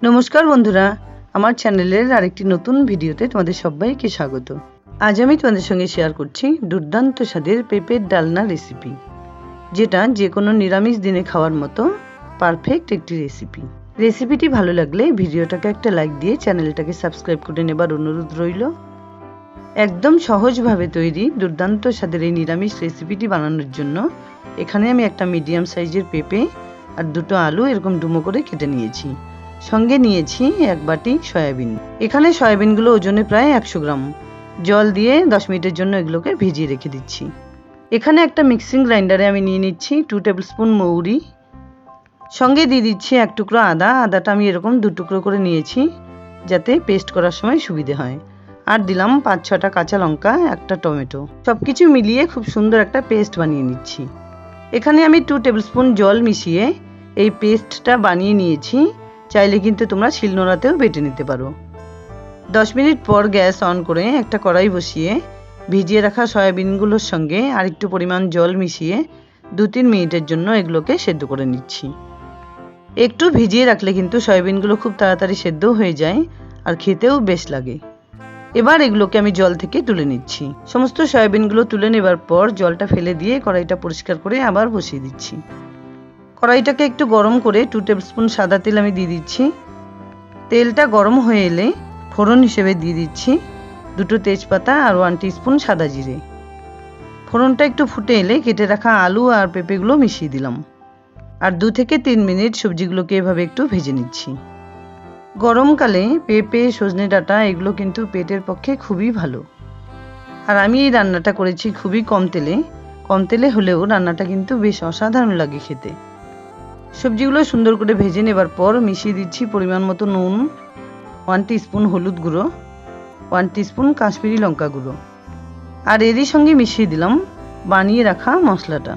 নমস্কার বন্ধুরা, আমার চ্যানেলের আরেকটি নতুন ভিডিওতে তোমাদের সবাইকে স্বাগত। আজ আমি তোমাদের সঙ্গে শেয়ার করছি দুর্দান্ত স্বাদের পেঁপের ডালনা রেসিপি, যেটা যে কোনো নিরামিষ দিনে খাওয়ার মতো পারফেক্ট একটি রেসিপি। রেসিপিটি ভালো লাগলে ভিডিওটাকে একটা লাইক দিয়ে চ্যানেলটাকে সাবস্ক্রাইব করে নেবার অনুরোধ রইল। একদম সহজভাবে তৈরি দুর্দান্ত স্বাদের এই নিরামিষ রেসিপিটি বানানোর জন্য এখানে আমি একটা মিডিয়াম সাইজের পেঁপে আর দুটো আলু এরকম ডুমো করে কেটে নিয়েছি। সঙ্গে নিয়েছি এক বাটি সয়াবিন। এখানে সয়াবিনগুলো ওজনে প্রায় 100 গ্রাম। জল দিয়ে 10 মিনিটের জন্য এগুলোকে ভিজিয়ে রেখে দিচ্ছি। এখানে একটা মিক্সিং গ্রাইন্ডারে আমি নিয়ে নিচ্ছি 2 টেবিল স্পুন মৌরি, সঙ্গে দিয়ে দিচ্ছি 1 টুকরো আদা। আদাটা আমি এরকম 2 টুকরো করে নিয়েছি যাতে পেস্ট করার সময় সুবিধে হয়। আর দিলাম 5-6টা কাঁচা লঙ্কা, একটা টমেটো। সব কিছু মিলিয়ে খুব সুন্দর একটা পেস্ট বানিয়ে নিচ্ছি। এখানে আমি 2 টেবিল স্পুন জল মিশিয়ে এই পেস্টটা বানিয়ে নিয়েছি। চাইলে কিন্তু তোমরা শিলনোড়াতেও বেটে নিতে পারো। 10 মিনিট পর গ্যাস অন করে একটা কড়াই বসিয়ে ভিজিয়ে রাখা সয়াবিনগুলোর সঙ্গে আরেকটু পরিমাণ জল মিশিয়ে 2-3 মিনিটের জন্য এগুলোকে সেদ্ধ করে নিচ্ছি। একটু ভিজিয়ে রাখলে কিন্তু সয়াবিনগুলো খুব তাড়াতাড়ি সেদ্ধ হয়ে যায় আর খেতেও বেশ লাগে। এবার এগুলোকে আমি জল থেকে তুলে নিচ্ছি। সমস্ত সয়াবিনগুলো তুলে নেবার পর জলটা ফেলে দিয়ে কড়াইটা পরিষ্কার করে আবার বসিয়ে দিচ্ছি। কড়াইটাকে একটু গরম করে 2 টেবিল স্পুন সাদা তেল আমি দিয়ে দিচ্ছি। তেলটা গরম হয়ে এলে ফোড়ন হিসেবে দিয়ে দিচ্ছি 2টো তেজপাতা আর 1 টিস্পুন সাদা জিরে। ফোড়নটা একটু ফুটে এলে কেটে রাখা আলু আর পেঁপেগুলো মিশিয়ে দিলাম। আর 2 থেকে 3 মিনিট সবজিগুলোকে এভাবে একটু ভেজে নিচ্ছি। গরমকালে পেঁপে, সজনে ডাঁটা এগুলো কিন্তু পেটের পক্ষে খুবই ভালো। আর আমি এই রান্নাটা করেছি খুবই কম তেলে হলেও রান্নাটা কিন্তু বেশ অসাধারণ লাগে খেতে। সবজিগুলো সুন্দর করে ভেজে নেবার পর মিশিয়ে দিচ্ছি পরিমাণ মতো নুন, 1 টিস্পুন হলুদ গুঁড়ো, 1 টিস্পুন কাশ্মীরি লঙ্কা গুঁড়ো। আর এরই সঙ্গে মিশিয়ে দিলাম বানিয়ে রাখা মশলাটা।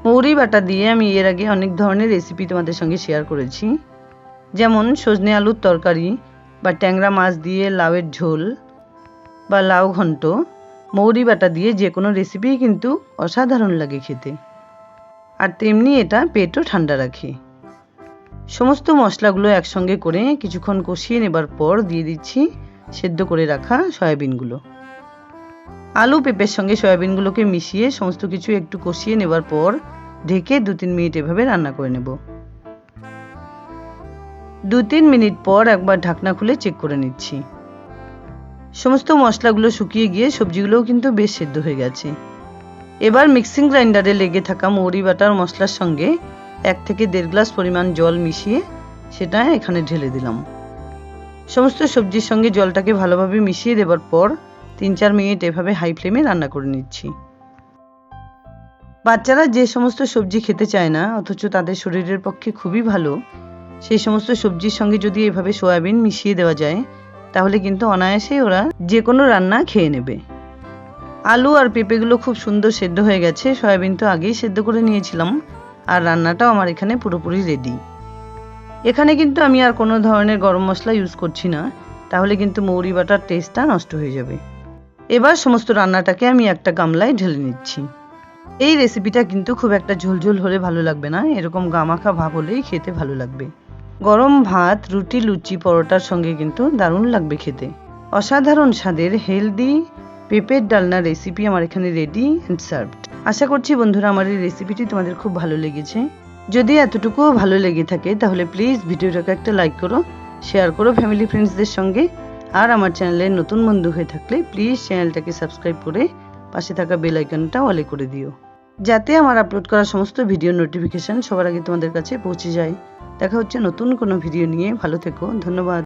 মৌরি বাটা দিয়ে আমি এর আগে অনেক ধরনের রেসিপি তোমাদের সঙ্গে শেয়ার করেছি, যেমন সজনে আলুর তরকারি বা ট্যাংরা মাছ দিয়ে লাউয়ের ঝোল বা লাউ ঘন্ট। মৌরি বাটা দিয়ে যে কোনো রেসিপি কিন্তু অসাধারণ লাগে খেতে। আর তেমনি এটা পেটও ঠান্ডা রাখে। সমস্ত মশলাগুলো একসঙ্গে করে কিছুক্ষণ কষিয়ে নেবার পর দিয়ে দিচ্ছি সেদ্ধ করে রাখা সয়াবিনগুলো। আলু পেঁপের সঙ্গে সয়াবিনগুলোকে মিশিয়ে সমস্ত কিছু একটু কষিয়ে নেবার পর ঢেকে 2-3 মিনিট এভাবে রান্না করে নেব। 2-3 মিনিট পর একবার ঢাকনা খুলে চেক করে নিচ্ছি। সমস্ত মশলাগুলো শুকিয়ে গিয়ে সবজিগুলোও কিন্তু বেশ সেদ্ধ হয়ে গেছে। এবার মিক্সিং গ্রাইন্ডারে লেগে থাকা মৌরি বাটার মশলার সঙ্গে 1 থেকে 1.5 গ্লাস পরিমাণ জল মিশিয়ে সেটা এখানে ঢেলে দিলাম। সমস্ত সবজির সঙ্গে জলটাকে ভালোভাবে মিশিয়ে দেবার পর 3-4 মিনিট এভাবে হাই ফ্লেমে রান্না করে নিচ্ছি। বাচ্চারা যে সমস্ত সবজি খেতে চায় না অথচ তাদের শরীরের পক্ষে খুবই ভালো, সেই সমস্ত সবজির সঙ্গে যদি এভাবে সয়াবিন মিশিয়ে দেওয়া যায় তাহলে কিন্তু অনায়াসেই ওরা যে কোনো রান্না খেয়ে নেবে। আলু আর পেঁপেগুলো খুব সুন্দর সেদ্ধ হয়ে গেছে। সয়াবিন তো আগেই সেদ্ধ করে নিয়েছিলাম আর রান্নাটাও আমার এখানে পুরোপুরি রেডি। এখানে কিন্তু আমি আর কোনো ধরনের গরম মশলা ইউজ করছি না, তাহলে কিন্তু মৌরি বাটার টেস্টটা নষ্ট হয়ে যাবে। এবার সমস্ত রান্নাটাকে আমি একটা গামলায় ঢেলে নিচ্ছি। এই রেসিপিটা কিন্তু খুব একটা ঝোলঝোল হলে ভালো লাগবে না, এরকম গামাখা ভাব হলেই খেতে ভালো লাগবে। গরম ভাত, রুটি, লুচি, পরোটার সঙ্গে কিন্তু দারুণ লাগবে খেতে। অসাধারণ স্বাদের হেলদি পেঁপের ডালনা রেসিপি আমার এখানে রেডি অ্যান্ড সার্ভড। আশা করছি বন্ধুরা আমার এই রেসিপিটি তোমাদের খুব ভালো লেগেছে। যদি এতটুকুও ভালো লেগে থাকে তাহলে প্লিজ ভিডিওটাকে একটা লাইক করো, শেয়ার করো ফ্যামিলি ফ্রেন্ডসদের সঙ্গে। আর আমার চ্যানেলের নতুন বন্ধু হয়ে থাকলে প্লিজ চ্যানেলটাকে সাবস্ক্রাইব করে পাশে থাকা বেল আইকনটা অলে করে দিও, যাতে আমার আপলোড করা সমস্ত ভিডিও নোটিফিকেশন সবার আগে তোমাদের কাছে পৌঁছে যায়। দেখা হচ্ছে নতুন কোনো ভিডিও নিয়ে। ভালো থেকো, ধন্যবাদ।